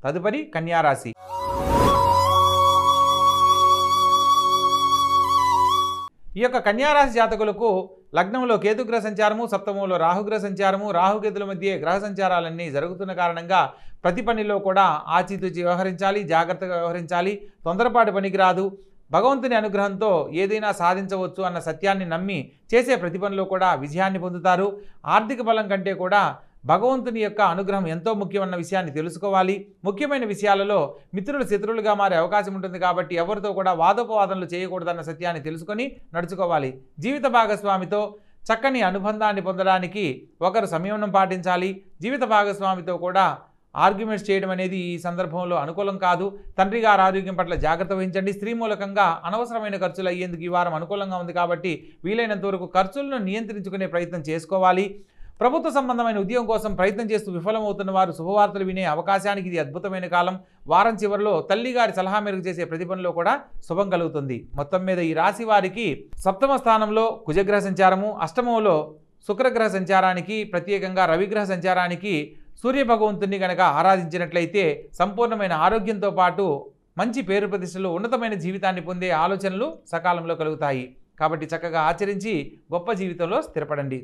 తదుపరి కన్యారాశి. ఈ యొక్క కన్యారాశి జాతకులకు లగ్నంలో కేతుగ్రహ సంచారము, సప్తమంలో రాహుగ్రహ సంచారము, రాహుకేతుల మధ్య గ్రహ సంచారాలన్నీ జరుగుతున్న కారణంగా ప్రతి పనిలో కూడా ఆచితూచి వ్యవహరించాలి, జాగ్రత్తగా వ్యవహరించాలి. తొందరపాటు పనికిరాదు. భగవంతుని అనుగ్రహంతో ఏదైనా సాధించవచ్చు అన్న సత్యాన్ని నమ్మి చేసే ప్రతి పనిలో కూడా విజయాన్ని పొందుతారు. ఆర్థిక బలం కంటే కూడా భగవంతుని యొక్క అనుగ్రహం ఎంతో ముఖ్యమన్న విషయాన్ని తెలుసుకోవాలి. ముఖ్యమైన విషయాలలో మిత్రులు శత్రువులుగా మారే అవకాశం ఉంటుంది కాబట్టి ఎవరితో కూడా వాదోపవాదనలు చేయకూడదన్న సత్యాన్ని తెలుసుకొని నడుచుకోవాలి. జీవిత భాగస్వామితో చక్కని అనుబంధాన్ని పొందడానికి ఒకరు సంయమనం పాటించాలి. జీవిత భాగస్వామితో కూడా ఆర్గ్యుమెంట్స్ చేయడం అనేది ఈ సందర్భంలో అనుకూలం కాదు. తండ్రి గారి ఆరోగ్యం పట్ల జాగ్రత్త వహించండి. స్త్రీ మూలకంగా అనవసరమైన ఖర్చులు అయ్యేందుకు ఈ వారం అనుకూలంగా ఉంది కాబట్టి వీలైనంత వరకు ఖర్చులను నియంత్రించుకునే ప్రయత్నం చేసుకోవాలి. ప్రభుత్వ సంబంధమైన ఉద్యోగం కోసం ప్రయత్నం చేస్తూ విఫలమవుతున్న వారు శుభవార్తలు వినే అవకాశానికి ఇది అద్భుతమైన కాలం. వారం చివరిలో తల్లిగారి సలహా మేరకు చేసే ప్రతి పనిలో కూడా శుభం కలుగుతుంది. మొత్తం మీద ఈ రాశి వారికి సప్తమ స్థానంలో కుజగ్రహ సంచారము, అష్టమంలో శుక్రగ్రహ సంచారానికి, ప్రత్యేకంగా రవిగ్రహ సంచారానికి సూర్యభగవంతుని కనుక ఆరాధించినట్లయితే సంపూర్ణమైన ఆరోగ్యంతో పాటు మంచి పేరు ప్రతిష్టలు, ఉన్నతమైన జీవితాన్ని పొందే ఆలోచనలు సకాలంలో కలుగుతాయి. కాబట్టి చక్కగా ఆచరించి గొప్ప జీవితంలో స్థిరపడండి.